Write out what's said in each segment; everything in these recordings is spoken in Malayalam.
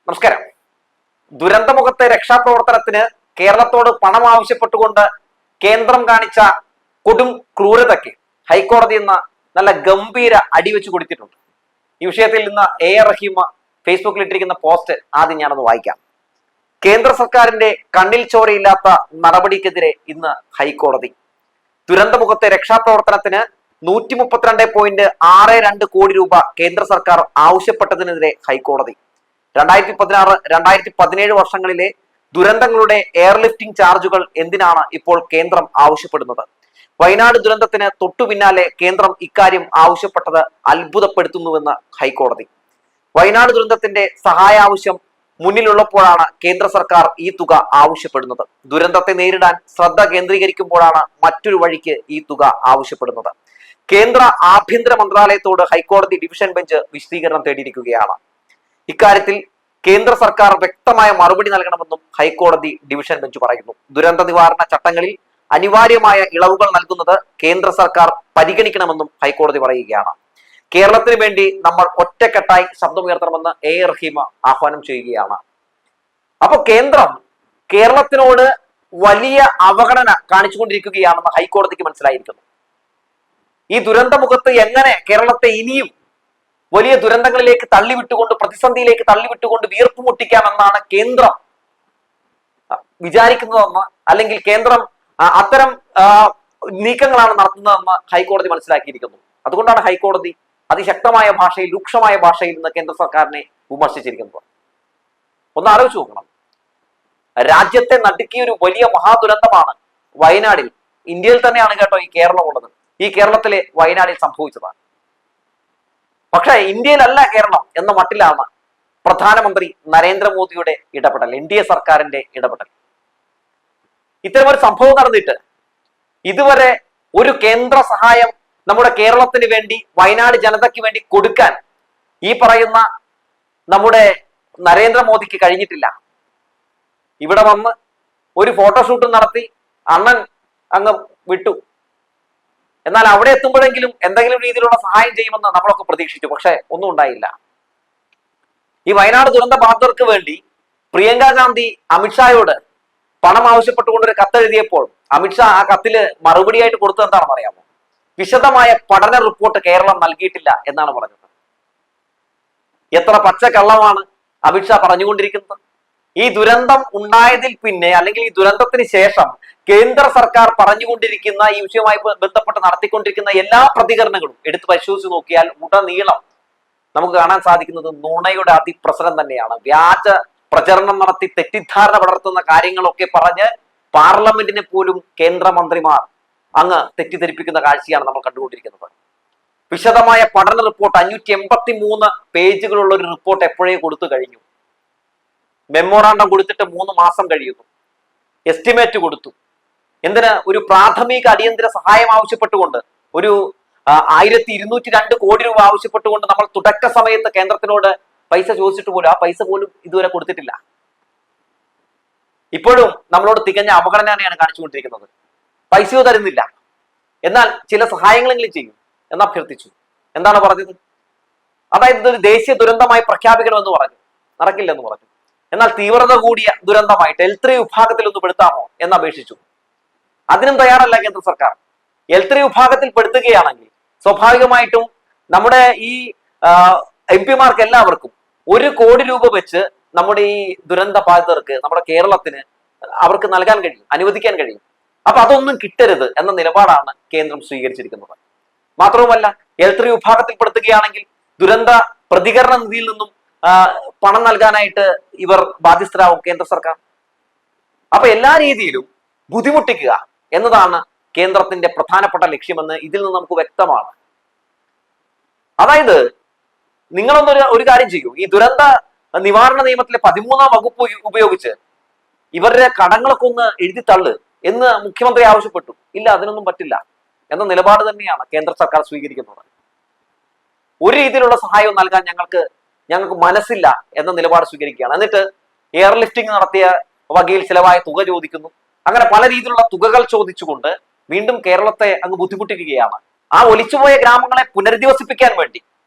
നമസ്കാരം. ദുരന്തമുഖത്തെ രക്ഷാപ്രവർത്തനത്തിന് കേരളത്തോട് പണം ആവശ്യപ്പെട്ടുകൊണ്ട് കേന്ദ്രം കാണിച്ച കൊടും ക്രൂരതയ്ക്ക് ഹൈക്കോടതി ഇന്ന് നല്ല ഗംഭീര അടിവെച്ച് കൊടുത്തിട്ടുണ്ട്. ഈ വിഷയത്തിൽ ഇന്ന് AR റഹീം ഫേസ്ബുക്കിൽ ഇട്ടിരിക്കുന്ന പോസ്റ്റ് ആദ്യം ഞാനൊന്ന് വായിക്കാം. കേന്ദ്ര സർക്കാരിന്റെ കണ്ണിൽ ചോരയില്ലാത്ത നടപടിക്കെതിരെ ഇന്ന് ഹൈക്കോടതി. ദുരന്തമുഖത്തെ രക്ഷാപ്രവർത്തനത്തിന് 132.62 കോടി രൂപ കേന്ദ്ര സർക്കാർ ആവശ്യപ്പെട്ടതിനെതിരെ ഹൈക്കോടതി. 2016-2017 വർഷങ്ങളിലെ ദുരന്തങ്ങളുടെ എയർലിഫ്റ്റിംഗ് ചാർജുകൾ എന്തിനാണ് ഇപ്പോൾ കേന്ദ്രം ആവശ്യപ്പെടുന്നത്? വയനാട് ദുരന്തത്തിന് തൊട്ടു പിന്നാലെ കേന്ദ്രം ഇക്കാര്യം ആവശ്യപ്പെട്ടത് അത്ഭുതപ്പെടുത്തുന്നുവെന്ന് ഹൈക്കോടതി. വയനാട് ദുരന്തത്തിന്റെ സഹായ ആവശ്യം മുന്നിലുള്ളപ്പോഴാണ് കേന്ദ്ര സർക്കാർ ഈ തുക ആവശ്യപ്പെടുന്നത്. ദുരന്തത്തെ നേരിടാൻ ശ്രദ്ധ കേന്ദ്രീകരിക്കുമ്പോഴാണ് മറ്റൊരു വഴിക്ക് ഈ തുക ആവശ്യപ്പെടുന്നത്. കേന്ദ്ര ആഭ്യന്തര മന്ത്രാലയത്തോട് ഹൈക്കോടതി ഡിവിഷൻ ബെഞ്ച് വിശദീകരണം തേടിയിരിക്കുകയാണ്. ഇക്കാര്യത്തിൽ കേന്ദ്ര സർക്കാർ വ്യക്തമായ മറുപടി നൽകണമെന്നും ഹൈക്കോടതി ഡിവിഷൻ ബെഞ്ച് പറയുന്നു. ദുരന്ത നിവാരണ ചട്ടങ്ങളിൽ അനിവാര്യമായ ഇളവുകൾ നൽകുന്നത് കേന്ദ്ര സർക്കാർ പരിഗണിക്കണമെന്നും ഹൈക്കോടതി പറയുകയാണ്. കേരളത്തിന് വേണ്ടി നമ്മൾ ഒറ്റക്കെട്ടായി ശബ്ദമുയർത്തണമെന്ന് AR റഹീം ആഹ്വാനം ചെയ്യുകയാണ്. അപ്പൊ കേന്ദ്രം കേരളത്തിനോട് വലിയ അവഗണന കാണിച്ചുകൊണ്ടിരിക്കുകയാണെന്ന് ഹൈക്കോടതിക്ക് മനസ്സിലായിരിക്കുന്നു. ഈ ദുരന്തമുഖത്ത് എങ്ങനെ കേരളത്തെ ഇനിയും വലിയ ദുരന്തങ്ങളിലേക്ക് തള്ളിവിട്ടുകൊണ്ട്, പ്രതിസന്ധിയിലേക്ക് തള്ളിവിട്ടുകൊണ്ട് വീർപ്പ് മുട്ടിക്കാമെന്നാണ് കേന്ദ്രം വിചാരിക്കുന്നതെന്ന്, അല്ലെങ്കിൽ കേന്ദ്രം അത്തരം നീക്കങ്ങളാണ് നടത്തുന്നതെന്ന് ഹൈക്കോടതി മനസ്സിലാക്കിയിരിക്കുന്നു. അതുകൊണ്ടാണ് ഹൈക്കോടതി അതിശക്തമായ ഭാഷയിൽ, രൂക്ഷമായ ഭാഷയിൽ നിന്ന് കേന്ദ്ര സർക്കാരിനെ വിമർശിച്ചിരിക്കുന്നത്. ഒന്ന് ആലോചിച്ച് നോക്കണം. രാജ്യത്തെ നടുക്കിയ ഒരു വലിയ മഹാദുരന്തമാണ് വയനാടിൽ, ഇന്ത്യയിൽ തന്നെയാണ് കേട്ടോ ഈ കേരളം ഉള്ളത്. ഈ കേരളത്തിലെ വയനാടിൽ സംഭവിച്ചതാണ്. പക്ഷേ ഇന്ത്യയിലല്ല കേരളം എന്ന മട്ടിലാണ് പ്രധാനമന്ത്രി നരേന്ദ്രമോദിയുടെ ഇടപെടൽ, NDA സർക്കാരിന്റെ ഇടപെടൽ. ഇത്തരമൊരു സംഭവം നടന്നിട്ട് ഇതുവരെ ഒരു കേന്ദ്ര സഹായം നമ്മുടെ കേരളത്തിന് വേണ്ടി, വയനാട് ജനതയ്ക്ക് വേണ്ടി കൊടുക്കാൻ ഈ പറയുന്ന നമ്മുടെ നരേന്ദ്രമോദിക്ക് കഴിഞ്ഞിട്ടില്ല. ഇവിടെ വന്ന് ഒരു ഫോട്ടോഷൂട്ട് നടത്തി അണ്ണൻ അങ്ങ് വിട്ടു. എന്നാൽ അവിടെ എത്തുമ്പോഴെങ്കിലും എന്തെങ്കിലും രീതിയിലുള്ള സഹായം ചെയ്യുമെന്ന് നമ്മളൊക്കെ പ്രതീക്ഷിച്ചു. പക്ഷെ ഒന്നും ഉണ്ടായില്ല. ഈ വയനാട് ദുരന്ത ബാധിതർക്ക് വേണ്ടി പ്രിയങ്ക ഗാന്ധി അമിത്ഷായോട് പണം ആവശ്യപ്പെട്ടുകൊണ്ട് ഒരു കത്തെഴുതിയപ്പോൾ അമിത്ഷാ ആ കത്തില് മറുപടിയായിട്ട് കൊടുത്തത് എന്താണെന്ന് അറിയാമോ? വിശദമായ പഠന റിപ്പോർട്ട് കേരളം നൽകിയിട്ടില്ല എന്നാണ് പറഞ്ഞത്. എത്ര പച്ചക്കള്ളമാണ് അമിത്ഷാ പറഞ്ഞുകൊണ്ടിരിക്കുന്നത്. ഈ ദുരന്തം ഉണ്ടായതിൽ പിന്നെ, അല്ലെങ്കിൽ ഈ ദുരന്തത്തിന് ശേഷം കേന്ദ്ര സർക്കാർ പറഞ്ഞുകൊണ്ടിരിക്കുന്ന, ഈ വിഷയവുമായി ബന്ധപ്പെട്ട് നടത്തിക്കൊണ്ടിരിക്കുന്ന എല്ലാ പ്രതികരണങ്ങളും എടുത്ത് പരിശോധിച്ച് നോക്കിയാൽ ഉടനീളം നമുക്ക് കാണാൻ സാധിക്കുന്നത് നുണയുടെ അതിപ്രസരം തന്നെയാണ്. വ്യാജ പ്രചരണം നടത്തി തെറ്റിദ്ധാരണ പടർത്തുന്ന കാര്യങ്ങളൊക്കെ പറഞ്ഞ് പാർലമെന്റിനെ പോലും കേന്ദ്രമന്ത്രിമാർ അങ്ങ് തെറ്റിദ്ധരിപ്പിക്കുന്ന കാഴ്ചയാണ് നമ്മൾ കണ്ടുകൊണ്ടിരിക്കുന്നത്. വിശദമായ പഠന റിപ്പോർട്ട് 583 പേജുകളുള്ള ഒരു റിപ്പോർട്ട് എപ്പോഴേ കൊടുത്തു കഴിഞ്ഞു. മെമ്മോറാണ്ടം കൊടുത്തിട്ട് 3 മാസം കഴിയുന്നു. എസ്റ്റിമേറ്റ് കൊടുത്തു. എന്തിന്? ഒരു പ്രാഥമിക അടിയന്തര സഹായം ആവശ്യപ്പെട്ടുകൊണ്ട്, ഒരു 1202 കോടി രൂപ ആവശ്യപ്പെട്ടുകൊണ്ട് നമ്മൾ തുടക്ക സമയത്ത് കേന്ദ്രത്തിനോട് പൈസ ചോദിച്ചിട്ട് പോലും ആ പൈസ പോലും ഇതുവരെ കൊടുത്തിട്ടില്ല. ഇപ്പോഴും നമ്മളോട് തികഞ്ഞ അവഗണനയാണ് കാണിച്ചുകൊണ്ടിരിക്കുന്നത്. പൈസയോ തരുന്നില്ല. എന്നാൽ ചില സഹായങ്ങളെങ്കിലും ചെയ്യും എന്ന് അഭ്യർത്ഥിച്ചു. എന്താണ് പറഞ്ഞത്? അതായത് ഇതൊരു ദേശീയ ദുരന്തമായി പ്രഖ്യാപിക്കണമെന്ന് പറഞ്ഞു. നടക്കില്ലെന്ന് പറഞ്ഞു. എന്നാൽ തീവ്രത കൂടിയ ദുരന്തമായിട്ട് L3 വിഭാഗത്തിൽ ഒന്ന് പെടുത്താമോ എന്ന് അപേക്ഷിച്ചു. അതിനും തയ്യാറല്ല കേന്ദ്ര സർക്കാർ. L3 വിഭാഗത്തിൽ പെടുത്തുകയാണെങ്കിൽ സ്വാഭാവികമായിട്ടും നമ്മുടെ ഈ MP-മാർക്ക് എല്ലാവർക്കും 1 കോടി രൂപ വെച്ച് നമ്മുടെ ഈ ദുരന്ത ബാധിതർക്ക്, നമ്മുടെ കേരളത്തിന് അവർക്ക് നൽകാൻ കഴിയും, അനുവദിക്കാൻ കഴിയും. അപ്പൊ അതൊന്നും കിട്ടരുത് എന്ന നിലപാടാണ് കേന്ദ്രം സ്വീകരിച്ചിരിക്കുന്നത്. മാത്രവുമല്ല, L3 വിഭാഗത്തിൽ പെടുത്തുകയാണെങ്കിൽ ദുരന്ത പ്രതികരണ നിധിയിൽ നിന്നും പണം നൽകാനായിട്ട് ഇവർ ബാധ്യസ്ഥരാകും കേന്ദ്ര സർക്കാർ. അപ്പൊ എല്ലാ രീതിയിലും ബുദ്ധിമുട്ടിക്കുക എന്നതാണ് കേന്ദ്രത്തിന്റെ പ്രധാനപ്പെട്ട ലക്ഷ്യമെന്ന് ഇതിൽ നിന്ന് നമുക്ക് വ്യക്തമാണ്. അതായത് ഒരു കാര്യം ചെയ്യൂ. ഈ ദുരന്ത നിവാരണ നിയമത്തിലെ 13ാം വകുപ്പ് ഉപയോഗിച്ച് ഇവരുടെ കടങ്ങളൊക്കെ ഒന്ന് എഴുതി തള്ളു എന്ന് മുഖ്യമന്ത്രി ആവശ്യപ്പെട്ടു. ഇല്ല, അതിനൊന്നും പറ്റില്ല എന്ന നിലപാട് തന്നെയാണ് കേന്ദ്ര സർക്കാർ സ്വീകരിക്കുന്നത്. ഒരു രീതിയിലുള്ള സഹായവും നൽകാൻ ഞങ്ങൾക്ക് മനസ്സില്ല എന്ന നിലപാട് സ്വീകരിക്കുകയാണ്. എന്നിട്ട് എയർലിഫ്റ്റിംഗ് നടത്തിയ വകയിൽ ചിലവായ തുക ചോദിക്കുന്നു. അങ്ങനെ പല രീതിയിലുള്ള തുകകൾ ചോദിച്ചുകൊണ്ട് വീണ്ടും കേരളത്തെ അങ്ങ് ബുദ്ധിമുട്ടിക്കുകയാണ്. ആ ഒലിച്ചുപോയ ഗ്രാമങ്ങളെ പുനരധിവസിപ്പിക്കാൻ വേണ്ടി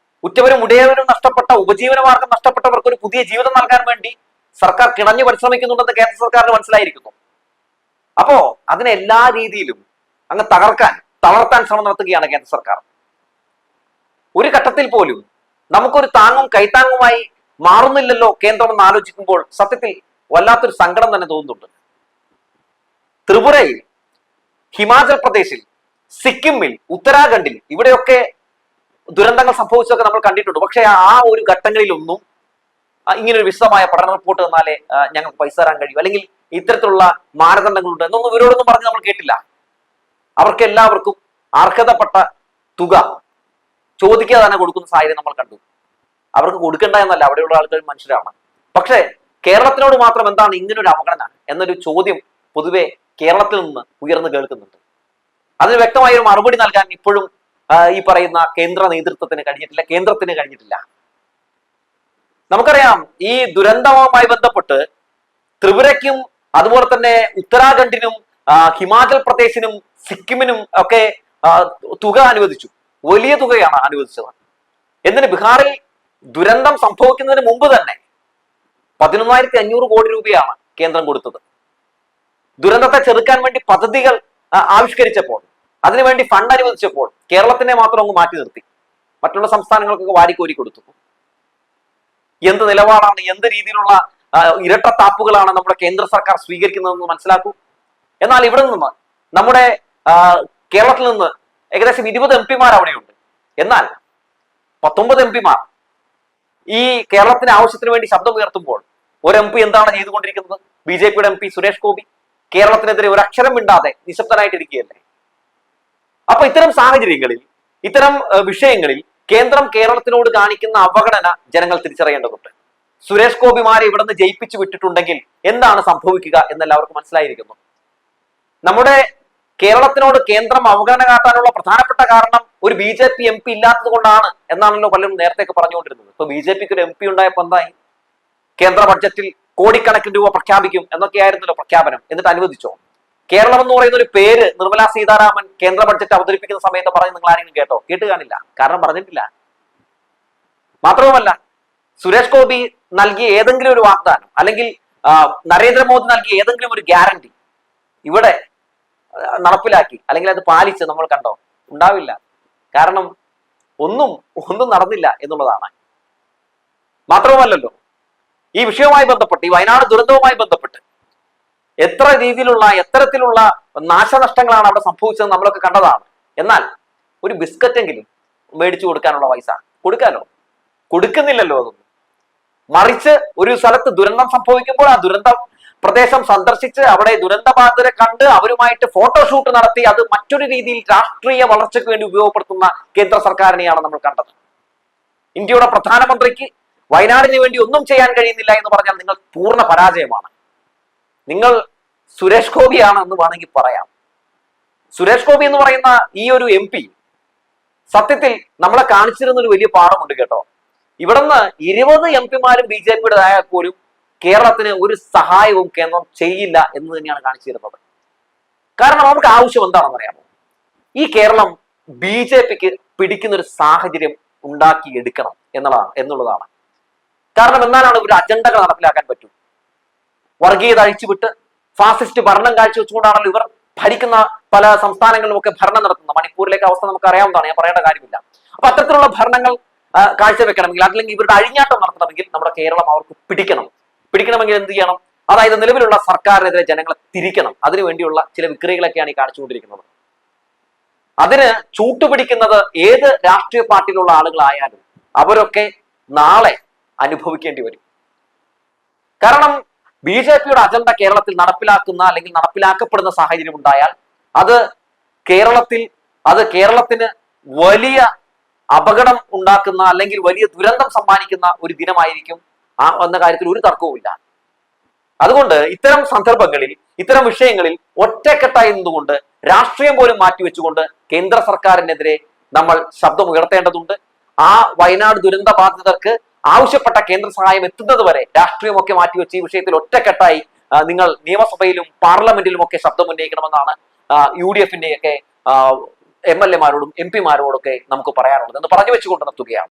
ഉറ്റവരും ഉടയവരും നഷ്ടപ്പെട്ട, ഉപജീവന മാർഗം നഷ്ടപ്പെട്ടവർക്ക് ഒരു പുതിയ ജീവിതം നൽകാൻ വേണ്ടി സർക്കാർ കിണഞ്ഞു പരിശ്രമിക്കുന്നുണ്ടെന്ന് കേന്ദ്ര സർക്കാരിന് മനസ്സിലായിരിക്കുന്നു. അപ്പോ അതിനെ എല്ലാ രീതിയിലും അങ്ങ് തളർത്താൻ ശ്രമം നടത്തുകയാണ് കേന്ദ്ര സർക്കാർ. ഒരു ഘട്ടത്തിൽ പോലും നമുക്കൊരു താങ്ങും കൈത്താങ്ങുമായി മാറുന്നില്ലല്ലോ കേന്ദ്രം എന്ന് ആലോചിക്കുമ്പോൾ സത്യത്തിൽ വല്ലാത്തൊരു സങ്കടം തന്നെ തോന്നുന്നുണ്ട്. ത്രിപുരയിൽ, ഹിമാചൽ പ്രദേശിൽ, സിക്കിമിൽ, ഉത്തരാഖണ്ഡിൽ ഇവിടെയൊക്കെ ദുരന്തങ്ങൾ സംഭവിച്ചതൊക്കെ നമ്മൾ കണ്ടിട്ടുണ്ട്. പക്ഷെ ആ ഒരു ഘട്ടങ്ങളിലൊന്നും ഇങ്ങനൊരു വിശദമായ പഠന റിപ്പോർട്ട് തന്നാലേ ഞങ്ങൾക്ക് പൈസ തരാൻ കഴിയും, അല്ലെങ്കിൽ ഇത്തരത്തിലുള്ള മാനദണ്ഡങ്ങളുണ്ട് എന്നൊന്നും ഇവരോടൊന്നും പറഞ്ഞ് നമ്മൾ കേട്ടില്ല. അവർക്ക് എല്ലാവർക്കും അർഹതപ്പെട്ട തുക ചോദിക്കാതെ തന്നെ കൊടുക്കുന്ന സാഹചര്യം നമ്മൾ കണ്ടു. അവർക്ക് കൊടുക്കണ്ട എന്നല്ല, അവിടെയുള്ള ആൾക്കാർ മനുഷ്യരാണ്. പക്ഷേ കേരളത്തിനോട് മാത്രം എന്താണ് ഇങ്ങനൊരു അവഗണന എന്നൊരു ചോദ്യം പൊതുവെ കേരളത്തിൽ നിന്ന് ഉയർന്നു കേൾക്കുന്നുണ്ട്. അതിന് വ്യക്തമായ ഒരു മറുപടി നൽകാൻ ഇപ്പോഴും ഈ പറയുന്ന കേന്ദ്ര നേതൃത്വത്തിന് കഴിഞ്ഞിട്ടില്ല, കേന്ദ്രത്തിന് കഴിഞ്ഞിട്ടില്ല. നമുക്കറിയാം, ഈ ദുരന്തവുമായി ബന്ധപ്പെട്ട് ത്രിപുരയ്ക്കും അതുപോലെ തന്നെ ഉത്തരാഖണ്ഡിനും ഹിമാചൽ പ്രദേശിനും സിക്കിമിനും ഒക്കെ തുക അനുവദിച്ചു. വലിയ തുകയാണ് അനുവദിച്ചത്. എന്തിന്? ബീഹാറിൽ ദുരന്തം സംഭവിക്കുന്നതിന് മുമ്പ് തന്നെ 11,500 കോടി രൂപയാണ് കേന്ദ്രം കൊടുത്തത്. ദുരന്തത്തെ ചെറുക്കാൻ വേണ്ടി പദ്ധതികൾ ആവിഷ്കരിച്ചപ്പോൾ, അതിനുവേണ്ടി ഫണ്ട് അനുവദിച്ചപ്പോൾ കേരളത്തിനെ മാത്രം അങ്ങ് മാറ്റി നിർത്തി. മറ്റുള്ള സംസ്ഥാനങ്ങൾക്കൊക്കെ വാരിക്കോരി കൊടുത്തു. എന്ത് നിലപാടാണ്, എന്ത് രീതിയിലുള്ള ഇരട്ടത്താപ്പുകളാണ് നമ്മുടെ കേന്ദ്ര സർക്കാർ സ്വീകരിക്കുന്നതെന്ന് മനസ്സിലാക്കൂ. എന്നാൽ ഇവിടെ നിന്ന് നമ്മുടെ കേരളത്തിൽ നിന്ന് ഏകദേശം 20 MP അവിടെയുണ്ട്. എന്നാൽ 19 MP ഈ കേരളത്തിന്റെ ആവശ്യത്തിന് വേണ്ടി ശബ്ദം ഉയർത്തുമ്പോൾ ഒരു MP എന്താണ് ചെയ്തുകൊണ്ടിരിക്കുന്നത്? BJPയുടെ MP സുരേഷ് ഗോപി കേരളത്തിനെതിരെ ഒരു അക്ഷരം മിണ്ടാതെ നിശബ്ദനായിട്ടിരിക്കുകയല്ലേ. അപ്പൊ ഇത്തരം സാഹചര്യങ്ങളിൽ, ഇത്തരം വിഷയങ്ങളിൽ കേന്ദ്രം കേരളത്തിനോട് കാണിക്കുന്ന അവഗണന ജനങ്ങൾ തിരിച്ചറിയേണ്ടതുണ്ട്. സുരേഷ് ഗോപിമാരെ ഇവിടെ നിന്ന് ജയിപ്പിച്ചു വിട്ടിട്ടുണ്ടെങ്കിൽ എന്താണ് സംഭവിക്കുക എന്നെല്ലാവർക്കും മനസ്സിലായിരിക്കുന്നു. നമ്മുടെ കേരളത്തിനോട് കേന്ദ്രം അവഗണന കാട്ടാനുള്ള പ്രധാനപ്പെട്ട കാരണം ഒരു BJP MP ഇല്ലാത്തത് കൊണ്ടാണ് എന്നാണല്ലോ പലരും നേരത്തേക്ക് പറഞ്ഞുകൊണ്ടിരുന്നത്. ഇപ്പൊ BJPക്ക് ഒരു MP ഉണ്ടായപ്പോ എന്തായി? കേന്ദ്ര ബഡ്ജറ്റിൽ കോടിക്കണക്കിന് രൂപ പ്രഖ്യാപിക്കും എന്നൊക്കെയായിരുന്നല്ലോ പ്രഖ്യാപനം. എന്നിട്ട് അനുവദിച്ചോ? കേരളം എന്ന് പറയുന്ന ഒരു പേര് നിർമ്മലാ സീതാരാമൻ കേന്ദ്ര ബഡ്ജറ്റ് അവതരിപ്പിക്കുന്ന സമയത്ത് പറഞ്ഞ് നിങ്ങൾ ആരെങ്കിലും കേട്ടോ? കേട്ട് കാണില്ല. കാരണം പറഞ്ഞിട്ടില്ല. മാത്രവുമല്ല, സുരേഷ് ഗോപി നൽകിയ ഏതെങ്കിലും ഒരു വാഗ്ദാനം, അല്ലെങ്കിൽ നരേന്ദ്രമോദി നൽകിയ ഏതെങ്കിലും ഒരു ഗ്യാരണ്ടി ഇവിടെ നടപ്പിലാക്കി, അല്ലെങ്കിൽ അത് പാലിച്ച് നമ്മൾ കണ്ടോ? ഉണ്ടാവില്ല. കാരണം ഒന്നും നടന്നില്ല എന്നുള്ളതാണ്. മാത്രവുമല്ലല്ലോ, ഈ വിഷയവുമായി ബന്ധപ്പെട്ട്, ഈ വയനാട് ദുരന്തവുമായി ബന്ധപ്പെട്ട് എത്തരത്തിലുള്ള നാശനഷ്ടങ്ങളാണ് അവിടെ സംഭവിച്ചത് നമ്മളൊക്കെ കണ്ടതാണ്. എന്നാൽ ഒരു ബിസ്ക്കറ്റെങ്കിലും മേടിച്ചു കൊടുക്കാനുള്ള പൈസ കൊടുക്കുന്നില്ലല്ലോ. അതൊന്നും. മറിച്ച് ഒരു സ്ഥലത്ത് ദുരന്തം സംഭവിക്കുമ്പോൾ ആ ദുരന്ത പ്രദേശം സന്ദർശിച്ച് അവിടെ ദുരന്തബാധിതരെ കണ്ട് അവരുമായിട്ട് ഫോട്ടോഷൂട്ട് നടത്തി അത് മറ്റൊരു രീതിയിൽ രാഷ്ട്രീയ വളർച്ചയ്ക്ക് വേണ്ടി ഉപയോഗപ്പെടുത്തുന്ന കേന്ദ്ര സർക്കാരിനെയാണ് നമ്മൾ കണ്ടത്. ഇന്ത്യയുടെ പ്രധാനമന്ത്രിക്ക് വയനാടിന് വേണ്ടി ഒന്നും ചെയ്യാൻ കഴിയുന്നില്ല എന്ന് പറഞ്ഞാൽ നിങ്ങൾ പൂർണ്ണ പരാജയമാണ്. നിങ്ങൾ സുരേഷ് ഗോപിയാണ് എന്ന് വേണമെങ്കിൽ പറയാം. സുരേഷ് ഗോപി എന്ന് പറയുന്ന ഈ ഒരു MP സത്യത്തിൽ നമ്മളെ കാണിച്ചിരുന്ന ഒരു വലിയ പാഠമുണ്ട് കേട്ടോ. ഇവിടുന്ന് 20 MP BJPയുടേതായാൽ പോലും കേരളത്തിന് ഒരു സഹായവും കേന്ദ്രം ചെയ്യില്ല എന്ന് തന്നെയാണ് കാണിച്ചിരുന്നത്. കാരണം നമുക്ക് ആവശ്യം എന്താണെന്ന് അറിയാമോ? ഈ കേരളം BJPക്ക് പിടിക്കുന്ന ഒരു സാഹചര്യം ഉണ്ടാക്കിയെടുക്കണം എന്നുള്ളതാണ്. കാരണം എന്നാലാണ് ഒരു അജണ്ടകൾ നടപ്പിലാക്കാൻ പറ്റും. വർഗീയത അഴിച്ചുവിട്ട് ഫാസിസ്റ്റ് ഭരണം കാഴ്ചവെച്ചുകൊണ്ടാണല്ലോ ഇവർ ഭരിക്കുന്ന പല സംസ്ഥാനങ്ങളിലുമൊക്കെ ഭരണം നടത്തുന്നത്. മണിപ്പൂരിലേക്ക് അവസ്ഥ നമുക്ക് അറിയാവുന്നതാണ്, ഞാൻ പറയേണ്ട കാര്യമില്ല. അപ്പൊ അത്തരത്തിലുള്ള ഭരണങ്ങൾ കാഴ്ചവെക്കണമെങ്കിൽ, അല്ലെങ്കിൽ ഇവരുടെ അഴിഞ്ഞാട്ടം നടത്തണമെങ്കിൽ നമ്മുടെ കേരളം അവർക്ക് പിടിക്കണമെങ്കിൽ എന്ത് ചെയ്യണം? അതായത് നിലവിലുള്ള സർക്കാരിനെതിരെ ജനങ്ങളെ തിരിക്കണം. അതിനുവേണ്ടിയുള്ള ചില വിക്രികളൊക്കെയാണ് ഈ കാണിച്ചുകൊണ്ടിരിക്കുന്നത്. അതിന് ചൂട്ടുപിടിക്കുന്നത് ഏത് രാഷ്ട്രീയ പാർട്ടിയിലുള്ള ആളുകളായാലും അവരൊക്കെ നാളെ അനുഭവിക്കേണ്ടി വരും. കാരണം BJPയുടെ അജണ്ട കേരളത്തിൽ നടപ്പിലാക്കുന്ന അല്ലെങ്കിൽ നടപ്പിലാക്കപ്പെടുന്ന സാഹചര്യം ഉണ്ടായാൽ അത് കേരളത്തിന് വലിയ അപകടം ഉണ്ടാക്കുന്ന, അല്ലെങ്കിൽ വലിയ ദുരന്തം സമ്മാനിക്കുന്ന ഒരു ദിനമായിരിക്കും എന്ന കാര്യത്തിൽ ഒരു തർക്കവുമില്ല. അതുകൊണ്ട് ഇത്തരം സന്ദർഭങ്ങളിൽ, ഇത്തരം വിഷയങ്ങളിൽ ഒറ്റക്കെട്ടായി നിന്നുകൊണ്ട് രാഷ്ട്രീയം പോലും മാറ്റിവെച്ചുകൊണ്ട് കേന്ദ്ര സർക്കാരിനെതിരെ നമ്മൾ ശബ്ദം ഉയർത്തേണ്ടതുണ്ട്. ആ വയനാട് ദുരന്ത ബാധിതർക്ക് ആവശ്യപ്പെട്ട കേന്ദ്ര സഹായം എത്തുന്നത് വരെ രാഷ്ട്രീയമൊക്കെ മാറ്റിവെച്ച് ഈ വിഷയത്തിൽ ഒറ്റക്കെട്ടായി നിങ്ങൾ നിയമസഭയിലും പാർലമെന്റിലും ഒക്കെ ശബ്ദം ഉന്നയിക്കണമെന്നാണ് UDFന്റെ ഒക്കെ MLA മാരോടും MP മാരോടൊക്കെ നമുക്ക് പറയാനുള്ളത് എന്ന് പറഞ്ഞു വെച്ചുകൊണ്ട് നിർത്തുകയാണ്.